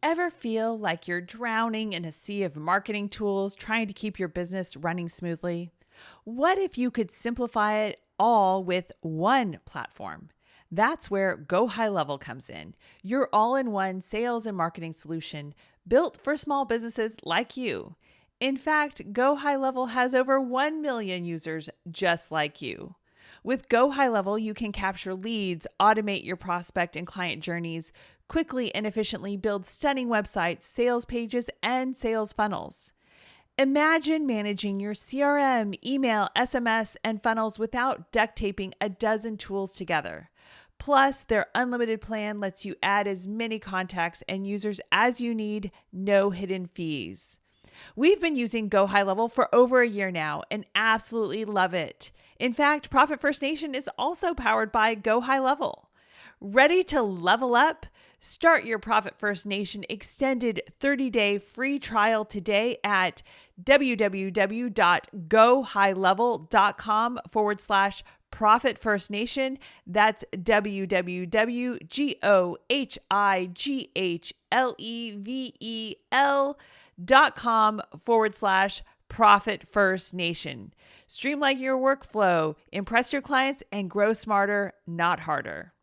Ever feel like you're drowning in a sea of marketing tools trying to keep your business running smoothly? What if you could simplify it all with one platform? That's where Go High Level comes in, your all-in-one sales and marketing solution built for small businesses like you. In fact, Go High Level has over 1 million users just like you. With Go High Level, you can capture leads, automate your prospect and client journeys, quickly and efficiently build stunning websites, sales pages, and sales funnels. Imagine managing your CRM, email, SMS, and funnels without duct taping a dozen tools together. Plus, their unlimited plan lets you add as many contacts and users as you need, no hidden fees. We've been using Go High Level for over a year now and absolutely love it. In fact, Profit First Nation is also powered by Go High Level. Ready to level up? Start your Profit First Nation extended 30-day free trial today at www.gohighlevel.com/Profit First Nation. That's www.gohighlevel.com/Profit First Nation. Streamline your workflow, impress your clients, and grow smarter, not harder.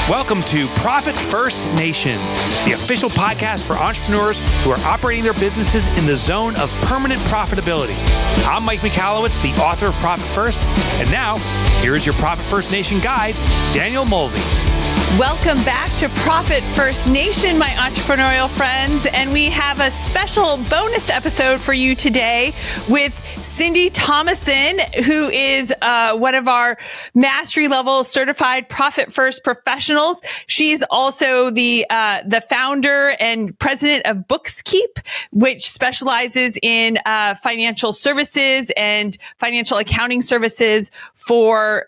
Welcome to Profit First Nation, the official podcast for entrepreneurs who are operating their businesses in the zone of permanent profitability. I'm Mike Michalowicz, the author of Profit First, and now here's your Profit First Nation guide, Danielle Mulvey. Welcome back to Profit First Nation, my entrepreneurial friends, and we have a special bonus episode for you today with Cyndi Thomason, who is one of our mastery level certified Profit First professionals. She's also the founder and president of Bookskeep, which specializes in financial services and financial accounting services for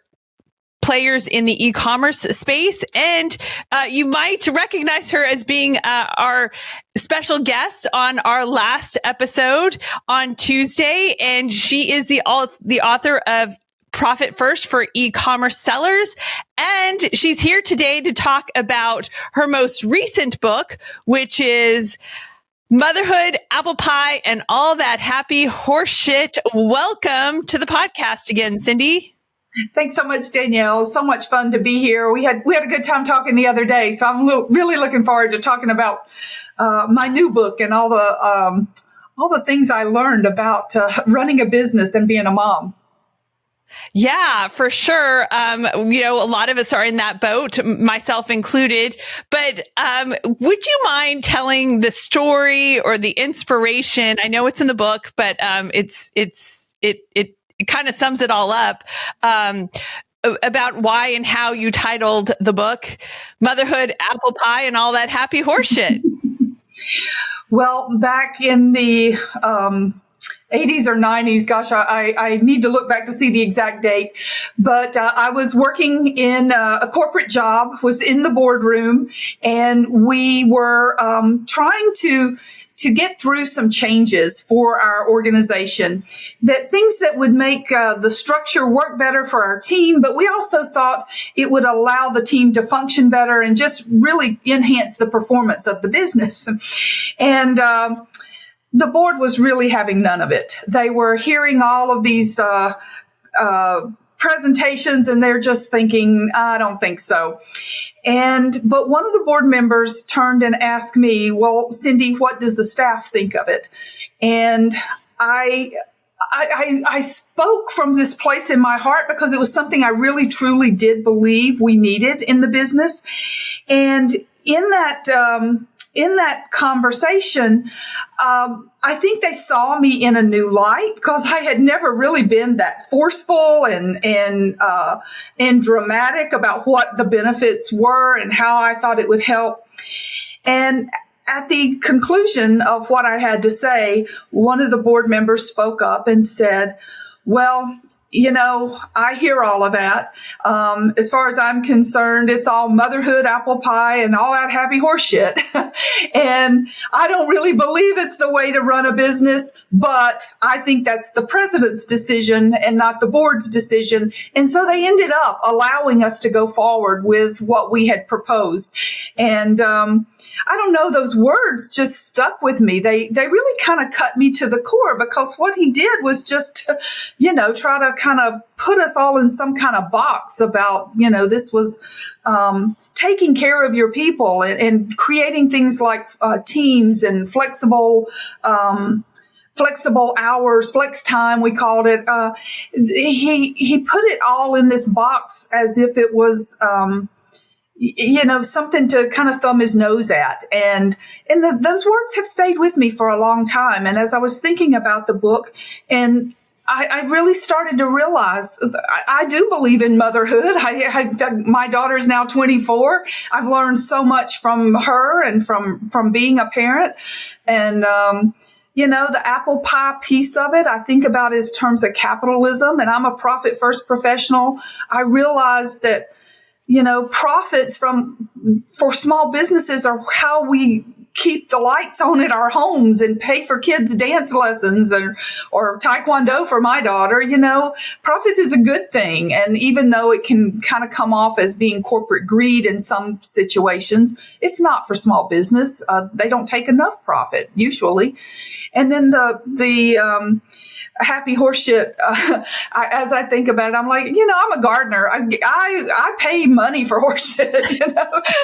players in the e-commerce space. And you might recognize her as being our special guest on our last episode on Tuesday. And she is the author of Profit First for e-commerce sellers. And she's here today to talk about her most recent book, which is Motherhood, Apple Pie, and All That Happy Horseshit. Welcome to the podcast again, Cyndi. Thanks so much, Danielle. So much fun to be here. We had a good time talking the other day, so I'm really looking forward to talking about my new book and all the things I learned about running a business and being a mom. Yeah, for sure. A lot of us are in that boat, myself included. But would you mind telling the story or the inspiration? I know it's in the book, but it kind of sums it all up, about why and how you titled the book Motherhood, Apple Pie, and All That Happy Horseshit. Well, back in the 80s or 90s, gosh, I need to look back to see the exact date. But I was working in a corporate job, was in the boardroom, and we were trying to get through some changes for our organization, that things that would make the structure work better for our team, but we also thought it would allow the team to function better and just really enhance the performance of the business. And the board was really having none of it. They were hearing all of these presentations, and they're just thinking, I don't think so. But one of the board members turned and asked me, well, Cyndi, what does the staff think of it? And I spoke from this place in my heart because it was something I really, truly did believe we needed in the business. And in that conversation, I think they saw me in a new light because I had never really been that forceful and dramatic about what the benefits were and how I thought it would help. And at the conclusion of what I had to say, one of the board members spoke up and said, well, I hear all of that. As far as I'm concerned, it's all motherhood, apple pie, and all that happy horse shit. And I don't really believe it's the way to run a business, but I think that's the president's decision and not the board's decision. And so they ended up allowing us to go forward with what we had proposed. And I don't know, those words just stuck with me. They really kind of cut me to the core, because what he did was just, try to kind of put us all in some kind of box about, this was taking care of your people and creating things like teams and flexible hours, flex time, we called it. He put it all in this box as if it was, something to kind of thumb his nose at. And those words have stayed with me for a long time. And as I was thinking about the book, and I really started to realize I do believe in motherhood. My daughter is now 24. I've learned so much from her and from being a parent. And, the apple pie piece of it, I think about it in terms of capitalism, and I'm a profit first professional. I realize that, profits for small businesses are how we keep the lights on in our homes and pay for kids' dance lessons or taekwondo for my daughter. Profit is a good thing. And even though it can kind of come off as being corporate greed in some situations, it's not for small business. They don't take enough profit usually. And then the happy horseshit. As I think about it, I'm like, I'm a gardener. I pay money for horseshit.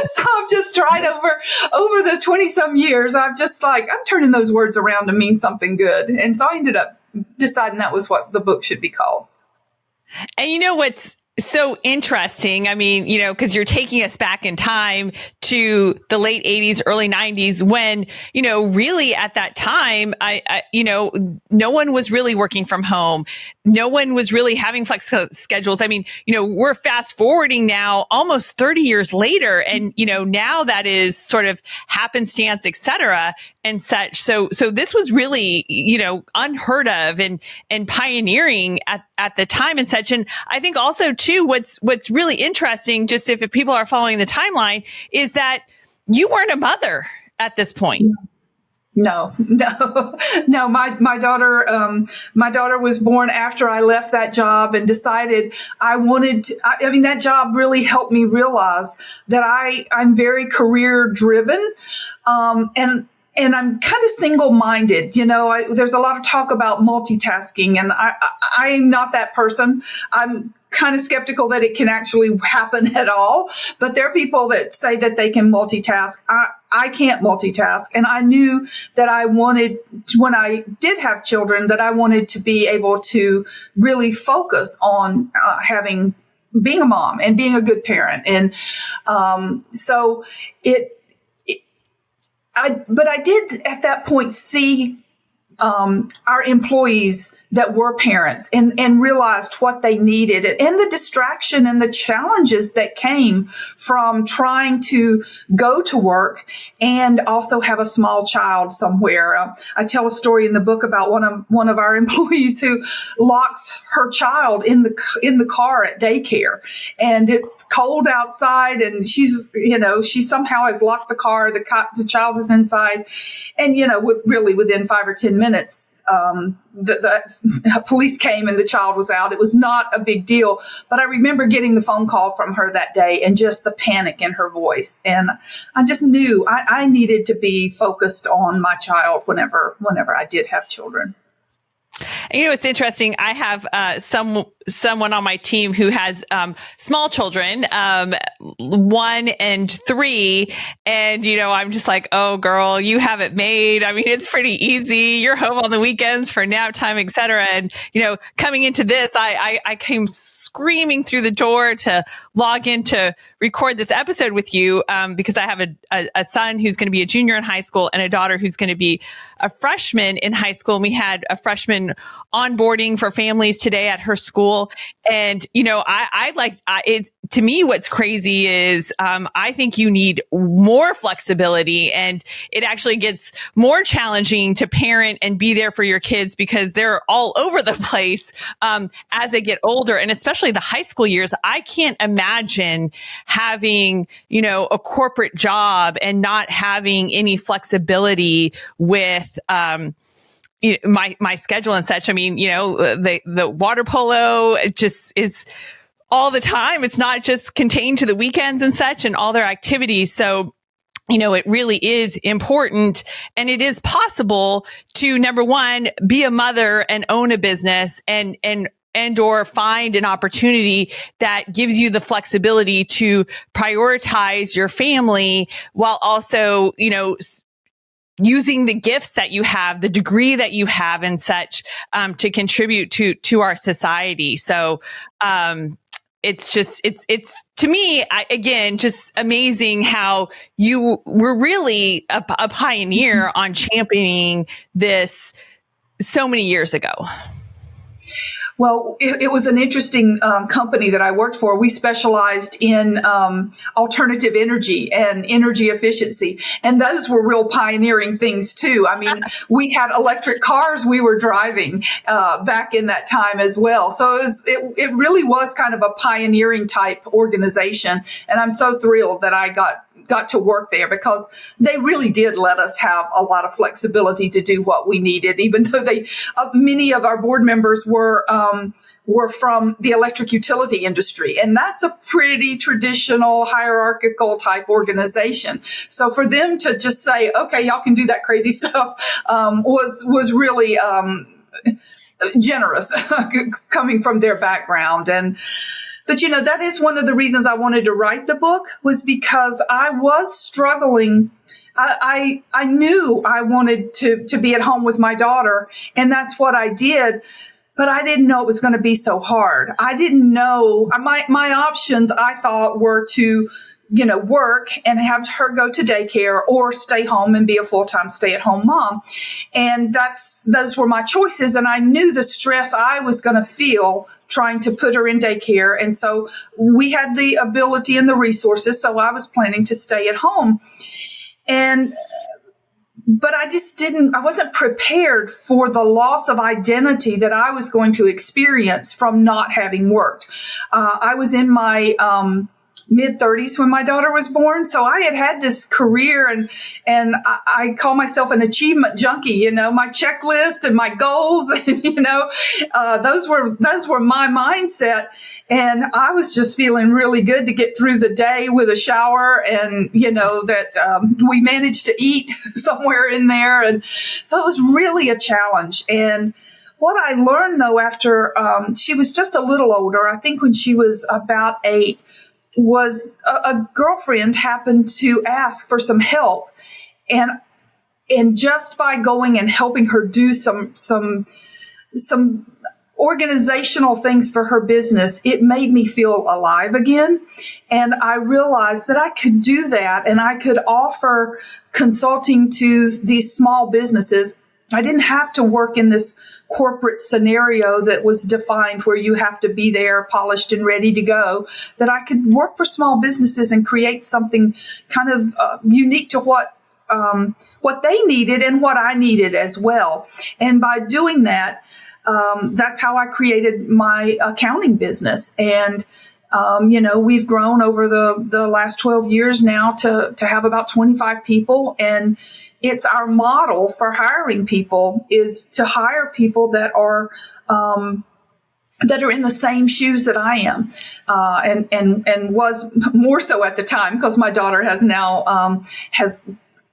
So I've just tried over the 20 some years. I'm turning those words around to mean something good. And so I ended up deciding that was what the book should be called. And what's so interesting, because you're taking us back in time to the late 80s, early 90s, when, really at that time, no one was really working from home. No one was really having flex schedules. We're fast forwarding now almost 30 years later. And, now that is sort of happenstance, et cetera, and such. So this was really, unheard of and pioneering at the time and such. And I think also too, what's really interesting, just if people are following the timeline, is that you weren't a mother at this point. No. My daughter was born after I left that job and decided I wanted to, that job really helped me realize that I'm very career driven. And I'm kind of single-minded. There's a lot of talk about multitasking, and I'm not that person. I'm kind of skeptical that it can actually happen at all. But there are people that say that they can multitask. I can't multitask. And I knew that I wanted, when I did have children, that I wanted to be able to really focus on being a mom and being a good parent. And but I did at that point see our employees that were parents and realized what they needed and the distraction and the challenges that came from trying to go to work and also have a small child somewhere. I tell a story in the book about one of our employees who locks her child in the car at daycare, and it's cold outside, and she somehow has locked the car. The child is inside, and really within 5 or 10 minutes, the police came and the child was out. It was not a big deal, but I remember getting the phone call from her that day and just the panic in her voice. And I just knew I needed to be focused on my child whenever I did have children. It's interesting. I have someone on my team who has small children, 1 and 3. And, I'm just like, oh, girl, you have it made. It's pretty easy. You're home on the weekends for nap time, et cetera. And, coming into this, I came screaming through the door to log in to record this episode with you because I have a son who's going to be a junior in high school and a daughter who's going to be a freshman in high school. And we had a freshman onboarding for families today at her school. And, to me, what's crazy is I think you need more flexibility, and it actually gets more challenging to parent and be there for your kids because they're all over the place as they get older, and especially the high school years. I can't imagine having, a corporate job and not having any flexibility with my schedule and such. I mean, the water polo, it just is all the time. It's not just contained to the weekends and such and all their activities. So, it really is important, and it is possible to, number one, be a mother and own a business and or find an opportunity that gives you the flexibility to prioritize your family while also, using the gifts that you have, the degree that you have and such, to contribute to our society. So, it's to me, again, just amazing how you were really a pioneer on championing this so many years ago. Well, it was an interesting company that I worked for. We specialized in alternative energy and energy efficiency. And those were real pioneering things, too. I mean, we had electric cars we were driving back in that time as well. So it really was kind of a pioneering type organization. And I'm so thrilled that I got to work there because they really did let us have a lot of flexibility to do what we needed, even though many of our board members were from the electric utility industry. And that's a pretty traditional hierarchical type organization. So for them to just say, okay, y'all can do that crazy stuff, was really, generous coming from their background. But, that is one of the reasons I wanted to write the book, was because I was struggling. I knew I wanted to be at home with my daughter, and that's what I did. But I didn't know it was going to be so hard. I didn't know my options, I thought, were to, work and have her go to daycare or stay home and be a full-time stay-at-home mom. And those were my choices. And I knew the stress I was going to feel trying to put her in daycare. And so we had the ability and the resources. So I was planning to stay at home. But I wasn't prepared for the loss of identity that I was going to experience from not having worked. I was in my mid-30s when my daughter was born. So I had this career, and I call myself an achievement junkie, my checklist and my goals, and, those were my mindset. And I was just feeling really good to get through the day with a shower and, that we managed to eat somewhere in there. And so it was really a challenge. And what I learned, though, after she was just a little older, I think when she was about 8, was a girlfriend happened to ask for some help. And just by going and helping her do some organizational things for her business, it made me feel alive again. And I realized that I could do that, and I could offer consulting to these small businesses. I didn't have to work in this corporate scenario that was defined where you have to be there polished and ready to go, that I could work for small businesses and create something kind of unique to what they needed and what I needed as well. And by doing that, that's how I created my accounting business. And we've grown over the last 12 years now to have about 25 people. And it's our model for hiring people is to hire people that are in the same shoes that I am, and was more so at the time because my daughter has now has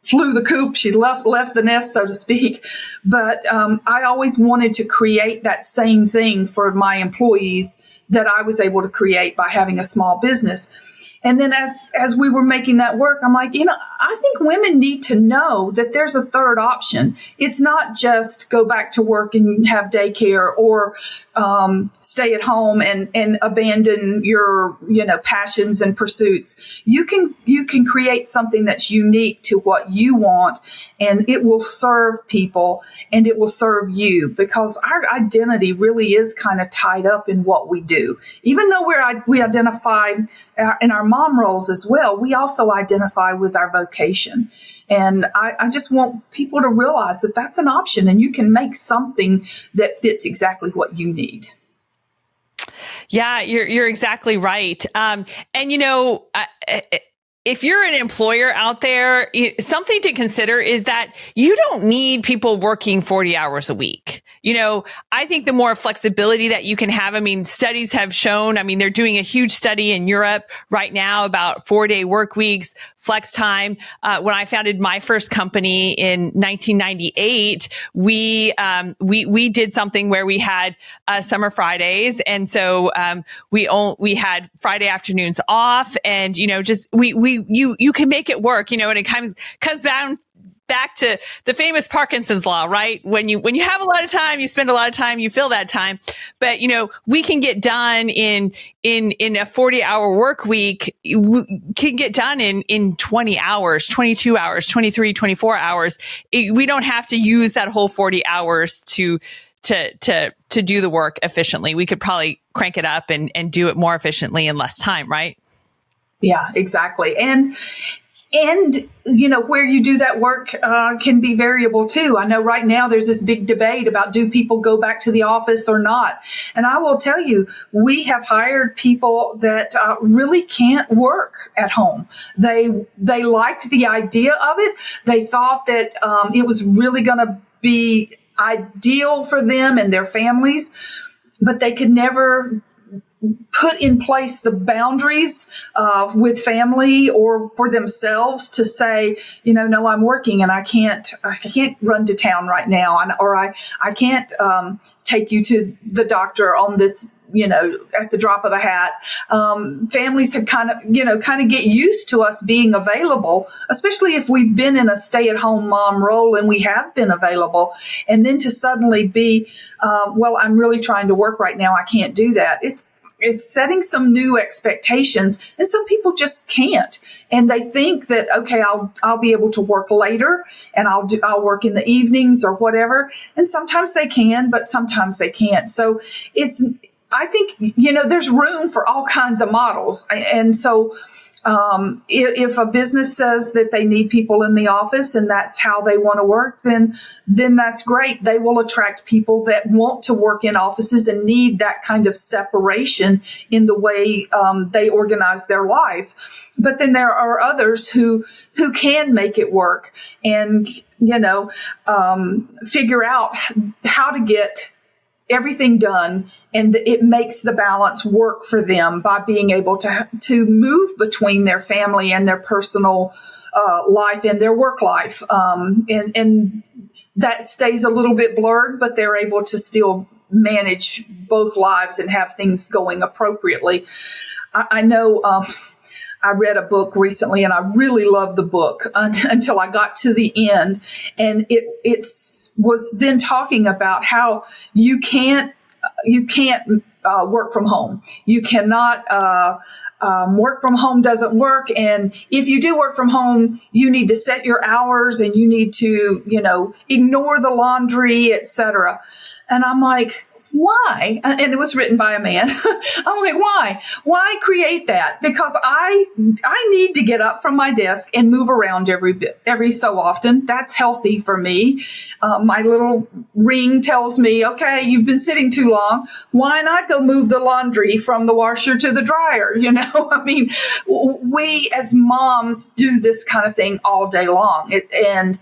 flew the coop. She's left the nest, so to speak. But I always wanted to create that same thing for my employees that I was able to create by having a small business. And then as we were making that work, I'm like, I think women need to know that there's a third option. It's not just go back to work and have daycare or stay at home and abandon your, passions and pursuits. You can create something that's unique to what you want, and it will serve people and it will serve you, because our identity really is kind of tied up in what we do. Even though we identify in our mom roles as well, we also identify with our vocation. And I just want people to realize that that's an option, and you can make something that fits exactly what you need. Yeah, you're exactly right. If you're an employer out there, something to consider is that you don't need people working 40 hours a week. I think the more flexibility that you can have, studies have shown, they're doing a huge study in Europe right now about 4-day work weeks, flex time. When I founded my first company in 1998, we did something where we had summer Fridays. And so we had Friday afternoons off, and, you can make it work, and it comes back to the famous Parkinson's law, right? When you have a lot of time, you spend a lot of time, you fill that time. But, we can get done in a 40-hour work week, can get done in 20 hours, 22 hours, 23, 24 hours. We don't have to use that whole 40 hours to do the work efficiently. We could probably crank it up and do it more efficiently in less time, right? Yeah, exactly. And where you do that work can be variable too. I know right now there's this big debate about, do people go back to the office or not? And I will tell you, we have hired people that really can't work at home. They liked the idea of it. They thought that it was really going to be ideal for them and their families, but they could never put in place the boundaries with family or for themselves to say, no, I'm working and I can't run to town right now, or I can't take you to the doctor on this, at the drop of a hat. Families had kind of get used to us being available, especially if we've been in a stay-at-home mom role and we have been available. And then to suddenly be, I'm really trying to work right now, I can't do that. It's setting some new expectations, and some people just can't. And they think that, okay, I'll be able to work later, and I'll work in the evenings or whatever. And sometimes they can, but sometimes they can't. So I think, there's room for all kinds of models. And so if a business says that they need people in the office and that's how they want to work, then that's great. They will attract people that want to work in offices and need that kind of separation in the way they organize their life. But then there are others who can make it work and, figure out how to get everything done, and it makes the balance work for them by being able to move between their family and their personal life and their work life. And that stays a little bit blurred, but they're able to still manage both lives and have things going appropriately. I know I read a book recently, and I really loved the book until I got to the end. And it was then talking about how you can't work from home. You cannot, work from home doesn't work. And if you do work from home, you need to set your hours, and you need to, ignore the laundry, etc. And I'm like, why? And it was written by a man. I'm like, why? Why create that? Because I need to get up from my desk and move around every so often. That's healthy for me. My little ring tells me, okay, you've been sitting too long. Why not go move the laundry from the washer to the dryer? We as moms do this kind of thing all day long. And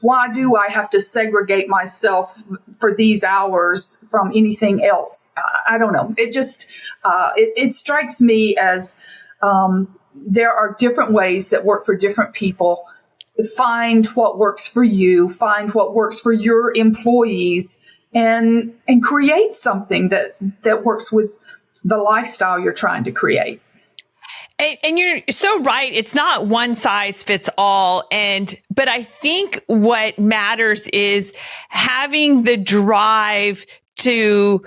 why do I have to segregate myself for these hours from anything else? I don't know. It just, it strikes me as there are different ways that work for different people. Find what works for you, find what works for your employees, and create something that works with the lifestyle you're trying to create. And you're so right. It's not one size fits all. But I think what matters is having the drive to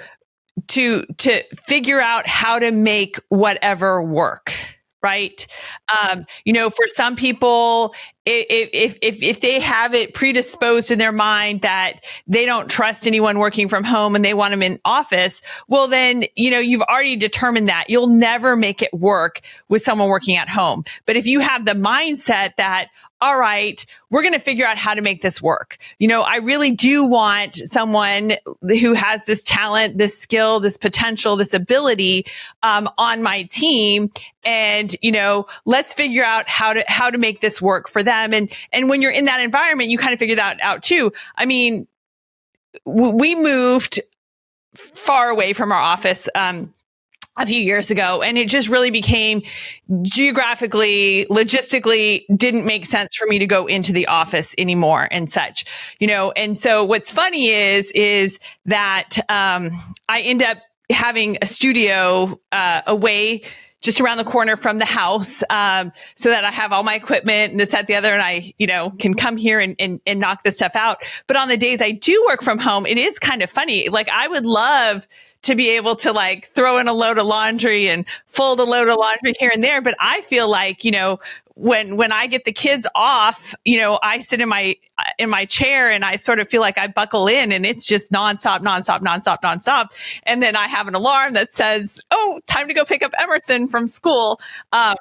figure out how to make whatever work. Right. For some people, if they have it predisposed in their mind that they don't trust anyone working from home and they want them in office, well, then, you've already determined that you'll never make it work with someone working at home. But if you have the mindset that, all right, we're going to figure out how to make this work. I really do want someone who has this talent, this skill, this potential, this ability, on my team. And, let's figure out how to make this work for them. And when you're in that environment, you kind of figure that out too. I mean, we moved far away from our office, a few years ago, and it just really became geographically, logistically didn't make sense for me to go into the office anymore and such, and so what's funny is that, I end up having a studio, away just around the corner from the house, so that I have all my equipment and this, that, the other, and I, can come here and knock this stuff out. But on the days I do work from home, it is kind of funny. Like, I would love to be able to throw in a load of laundry and fold a load of laundry here and there. But I feel like, when I get the kids off, I sit in my chair and I sort of feel like I buckle in, and it's just nonstop. And then I have an alarm that says, "Oh, time to go pick up Emerson from school." And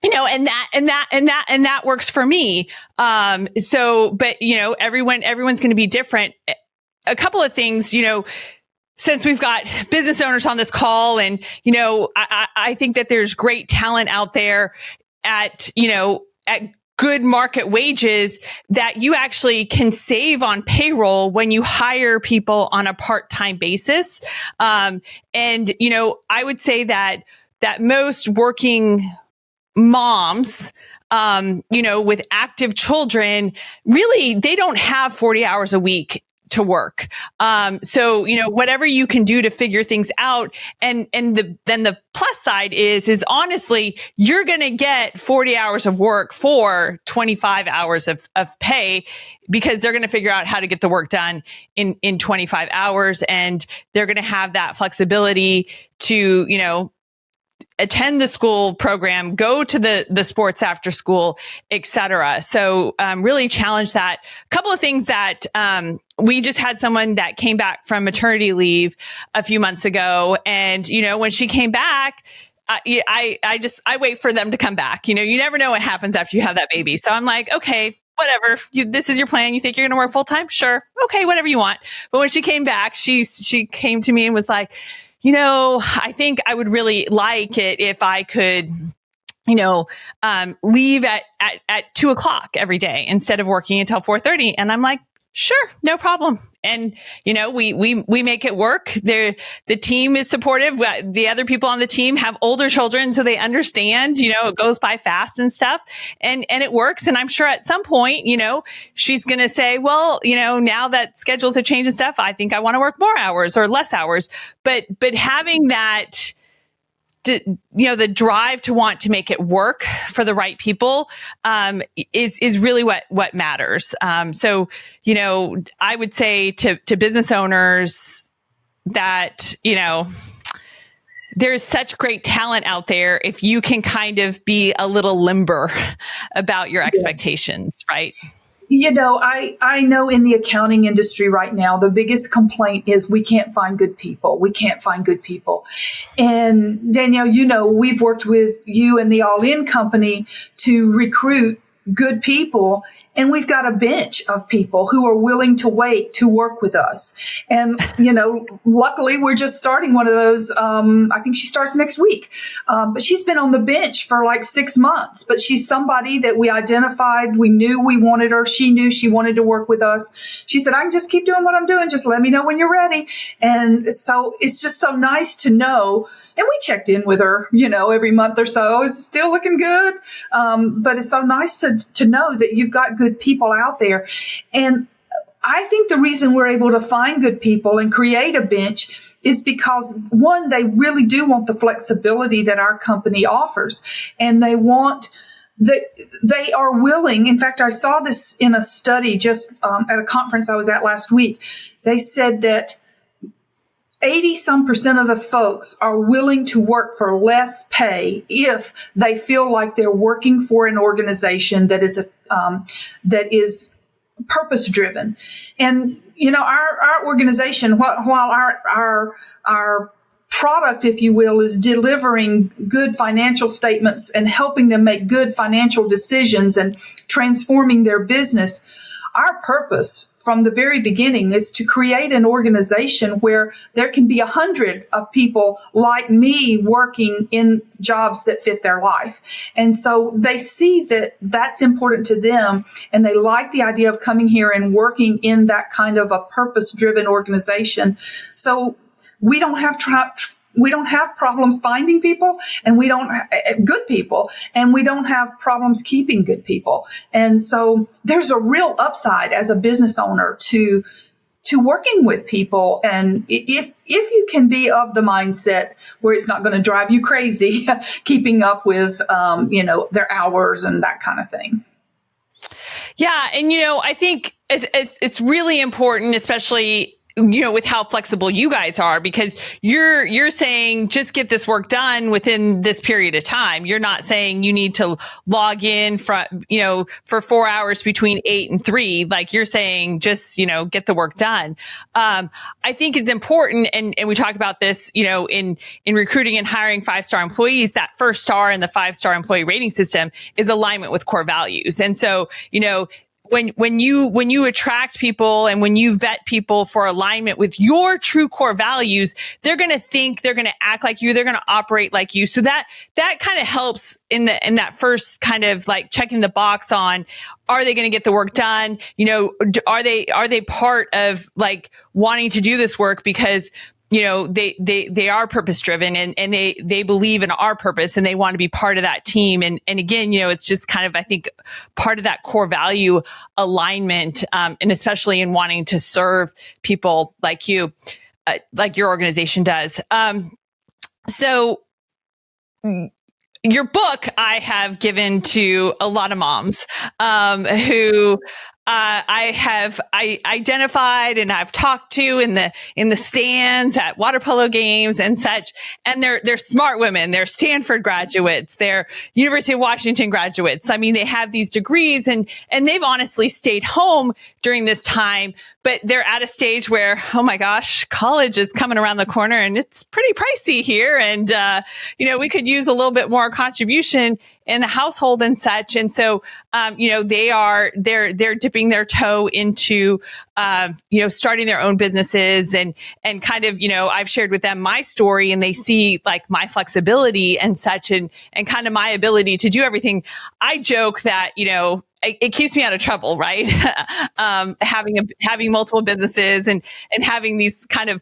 that works for me. But everyone's going to be different. A couple of things, since we've got business owners on this call, and, I think that there's great talent out there at good market wages that you actually can save on payroll when you hire people on a part-time basis. I would say that most working moms, with active children, really, they don't have 40 hours a week to work. Whatever you can do to figure things out. Then the plus side is honestly, you're going to get 40 hours of work for 25 hours of pay, because they're going to figure out how to get the work done in 25 hours. And they're going to have that flexibility to, attend the school program, go to the sports after school, et cetera. So, really challenge that. A couple of things that, we just had someone that came back from maternity leave a few months ago. And, when she came back, I wait for them to come back. You never know what happens after you have that baby. So I'm like, okay, whatever. This is your plan. You think you're going to work full time? Sure. Okay. Whatever you want. But when she came back, she came to me and was like, I think I would really like it if I could, leave at 2:00 every day instead of working until 4:30. And I'm like, sure, no problem. And, we make it work. The team is supportive. The other people on the team have older children, so they understand, it goes by fast and stuff, and it works. And I'm sure at some point, she's going to say, well, now that schedules have changed and stuff, I think I want to work more hours or less hours. But having that, the drive to want to make it work for the right people, is really what matters. I would say to business owners that, there's such great talent out there if you can kind of be a little limber about your expectations, right? I know in the accounting industry right now, the biggest complaint is we can't find good people. We can't find good people. And Danielle, we've worked with you and the All In company to recruit good people, and we've got a bench of people who are willing to wait to work with us. And, luckily we're just starting one of those. I think she starts next week. But she's been on the bench for like 6 months, but she's somebody that we identified. We knew we wanted her. She knew she wanted to work with us. She said, I can just keep doing what I'm doing. Just let me know when you're ready. And so it's just so nice to know. And we checked in with her, every month or so. Is it still looking good? But it's so nice to know that you've got good people out there. And I think the reason we're able to find good people and create a bench is because, one, they really do want the flexibility that our company offers, and they want that they are willing. In fact, I saw this in a study just at a conference I was at last week. They said that 80% of the folks are willing to work for less pay if they feel like they're working for an organization that is purpose driven. And our organization, while our product, if you will, is delivering good financial statements and helping them make good financial decisions and transforming their business, our purpose from the very beginning is to create an organization where there can be 100 of people like me working in jobs that fit their life. And so they see that that's important to them, and they like the idea of coming here and working in that kind of a purpose-driven organization. So we don't have problems finding people, and we don't good people, and we don't have problems keeping good people. And so there's a real upside as a business owner to working with people. And if you can be of the mindset where it's not going to drive you crazy, keeping up with their hours and that kind of thing. Yeah, and I think it's really important, especially with how flexible you guys are, because you're saying just get this work done within this period of time. You're not saying you need to log in for 4 hours between 8 and 3. Like, you're saying just, get the work done. I think it's important. And we talk about this, in recruiting and hiring 5-star employees. That first star in the 5-star employee rating system is alignment with core values. And so, when you attract people and when you vet people for alignment with your true core values, they're going to think, they're going to act like you, they're going to operate like you. So that kind of helps in that first kind of like checking the box on, are they going to get the work done? Are they part of like wanting to do this work because they are purpose driven and they believe in our purpose and they want to be part of that team. And again, it's just kind of, I think, part of that core value alignment, and especially in wanting to serve people like you, like your organization does. So your book I have given to a lot of moms, who I identified and I've talked to in the stands at water polo games and such. And they're smart women. They're Stanford graduates. They're University of Washington graduates. I mean, they have these degrees and they've honestly stayed home during this time, but they're at a stage where, oh my gosh, college is coming around the corner and it's pretty pricey here. And, we could use a little bit more contribution in the household and such. And so, they're dipping their toe into, starting their own businesses and kind of, I've shared with them my story and they see like my flexibility and such and kind of my ability to do everything. I joke that, it keeps me out of trouble, right? Having multiple businesses and having these kind of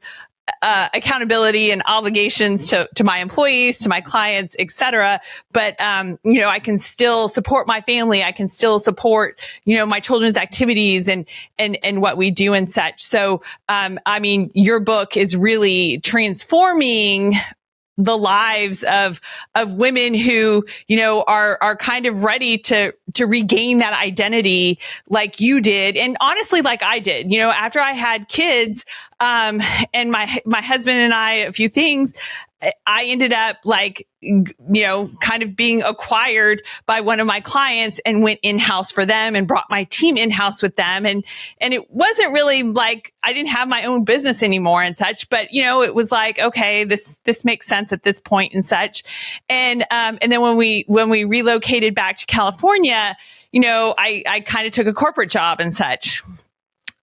accountability and obligations to my employees, to my clients, et cetera. But, I can still support my family. I can still support, my children's activities and what we do and such. So, your book is really transforming the lives of women who, are kind of ready to regain that identity like you did. And honestly, like I did, after I had kids, and my husband and I, a few things, I ended up like, kind of being acquired by one of my clients and went in-house for them and brought my team in-house with them. And it wasn't really like I didn't have my own business anymore and such, but it was like, okay, this makes sense at this point and such. And then when we relocated back to California, I kind of took a corporate job and such.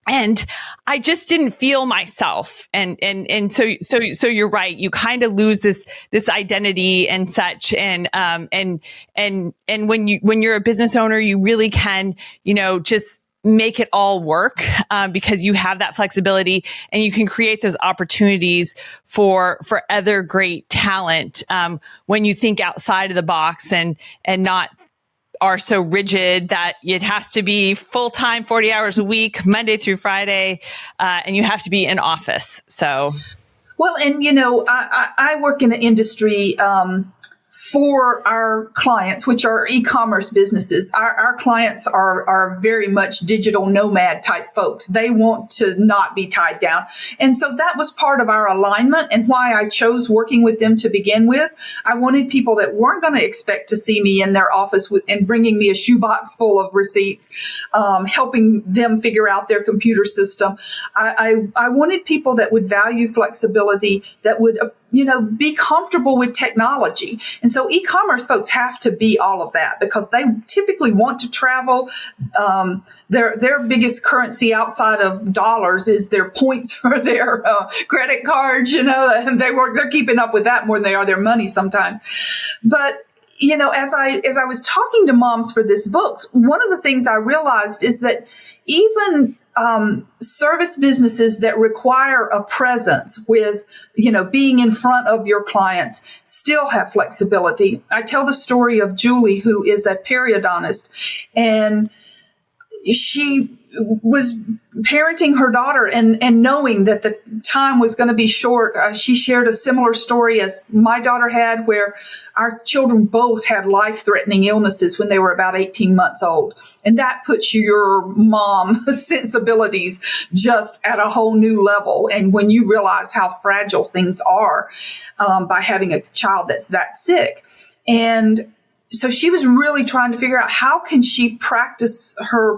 And I just didn't feel myself. And so you're right. You kind of lose this identity and such. And when you're a business owner, you really can, just make it all work, because you have that flexibility and you can create those opportunities for other great talent, when you think outside of the box and not are so rigid that it has to be full-time, 40 hours a week, Monday through Friday, and you have to be in office. So, Well, and I work in an industry for our clients, which are e-commerce businesses. Our clients are very much digital nomad type folks. They want to not be tied down. And so that was part of our alignment and why I chose working with them to begin with. I wanted people that weren't going to expect to see me in their office and bringing me a shoebox full of receipts, helping them figure out their computer system. I wanted people that would value flexibility, that would be comfortable with technology. And so e-commerce folks have to be all of that because they typically want to travel. Their biggest currency outside of dollars is their points for their credit cards, and they're keeping up with that more than they are their money sometimes. But as I was talking to moms for this book, one of the things I realized is that even service businesses that require a presence with, being in front of your clients still have flexibility. I tell the story of Julie, who is a periodontist, and she was parenting her daughter and knowing that the time was going to be short. She shared a similar story as my daughter had, where our children both had life-threatening illnesses when they were about 18 months old. And that puts your mom sensibilities just at a whole new level. And when you realize how fragile things are by having a child that's that sick. And so she was really trying to figure out how can she practice her,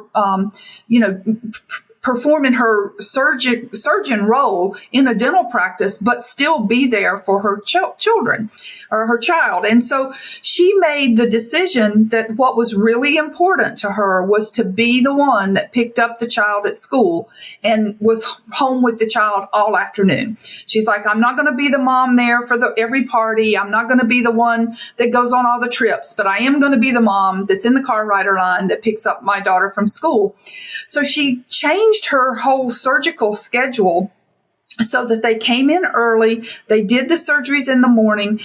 perform in her surgeon role in a dental practice, but still be there for her children or her child. And so she made the decision that what was really important to her was to be the one that picked up the child at school and was home with the child all afternoon. She's like, I'm not going to be the mom there for every party. I'm not going to be the one that goes on all the trips, but I am going to be the mom that's in the car rider line that picks up my daughter from school. So she changed her whole surgical schedule so that they came in early. They did the surgeries in the morning.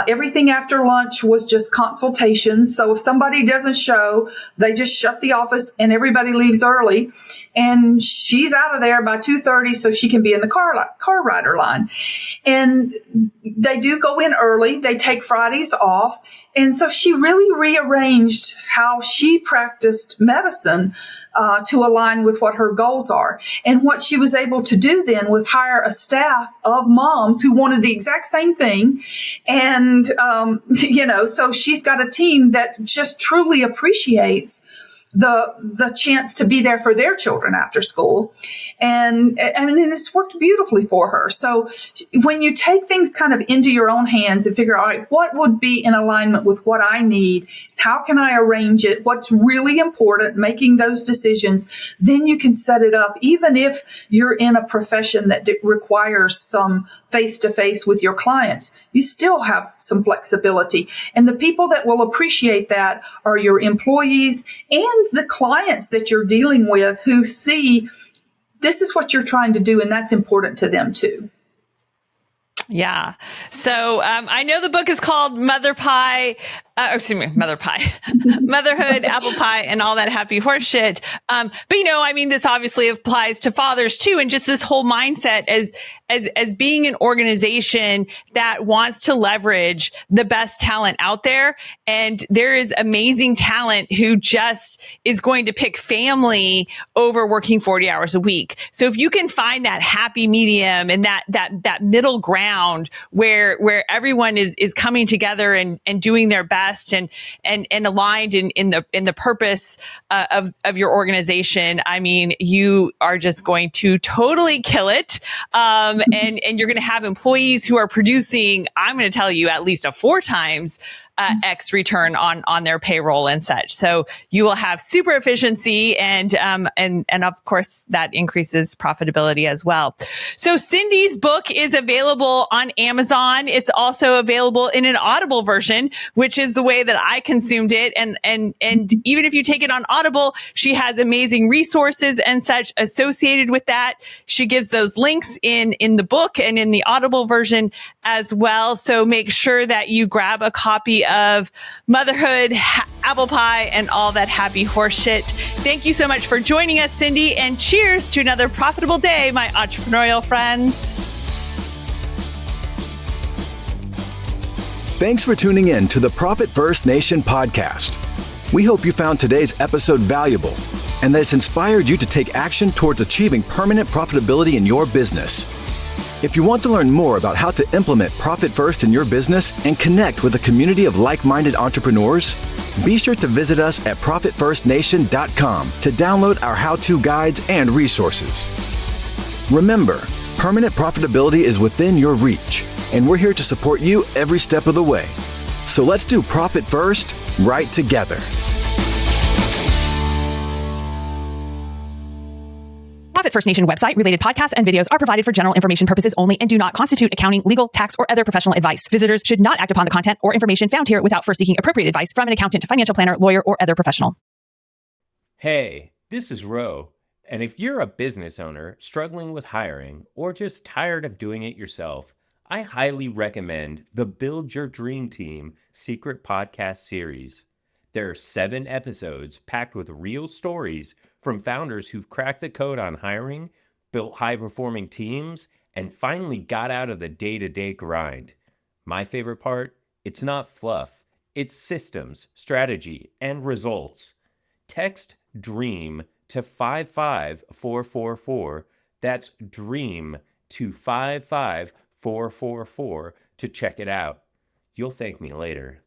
Everything after lunch was just consultations. So if somebody doesn't show, they just shut the office and everybody leaves early. And she's out of there by 2:30 so she can be in the car rider line. And they do go in early. They take Fridays off. And so she really rearranged how she practiced medicine to align with what her goals are. And what she was able to do then was hire a staff of moms who wanted the exact same thing. And, so she's got a team that just truly appreciates the chance to be there for their children after school. And it's worked beautifully for her. So when you take things kind of into your own hands and figure out, all right, what would be in alignment with what I need? How can I arrange it? What's really important, making those decisions, then you can set it up. Even if you're in a profession that requires some face-to-face with your clients, you still have some flexibility. And the people that will appreciate that are your employees and the clients that you're dealing with who see this is what you're trying to do, and that's important to them too. Yeah. So I know the book is called Motherhood, Apple Pie, and all that happy horse shit. But this obviously applies to fathers too, and just this whole mindset as being an organization that wants to leverage the best talent out there. And there is amazing talent who just is going to pick family over working 40 hours a week. So if you can find that happy medium and that middle ground where everyone is coming together and doing their best and aligned in the purpose of your organization, I mean, you are just going to totally kill it. And you're going to have employees who are producing, I'm going to tell you, at least a 4 times X return on their payroll and such. So you will have super efficiency and of course that increases profitability as well. So Cyndi's book is available on Amazon. It's also available in an Audible version, which is the way that I consumed it. And even if you take it on Audible, she has amazing resources and such associated with that. She gives those links in the book and in the Audible version as well. So make sure that you grab a copy of Motherhood, Apple Pie, and all that happy horse shit. Thank you so much for joining us, Cyndi, and cheers to another profitable day, my entrepreneurial friends. Thanks for tuning in to the Profit First Nation podcast. We hope you found today's episode valuable and that it's inspired you to take action towards achieving permanent profitability in your business. If you want to learn more about how to implement Profit First in your business and connect with a community of like-minded entrepreneurs, be sure to visit us at profitfirstnation.com to download our how-to guides and resources. Remember, permanent profitability is within your reach, and we're here to support you every step of the way. So let's do Profit First right together. Profit First Nation website related podcasts and videos are provided for general information purposes only and do not constitute accounting, legal, tax, or other professional advice. Visitors should not act upon the content or information found here without first seeking appropriate advice from an accountant, financial planner, lawyer, or other professional. Hey, this is Ro. And if you're a business owner struggling with hiring or just tired of doing it yourself, I highly recommend the Build Your Dream Team Secret Podcast series. There are 7 episodes packed with real stories from founders who've cracked the code on hiring, built high-performing teams, and finally got out of the day-to-day grind. My favorite part? It's not fluff. It's systems, strategy, and results. Text DREAM to 55444. That's DREAM to 55444 to check it out. You'll thank me later.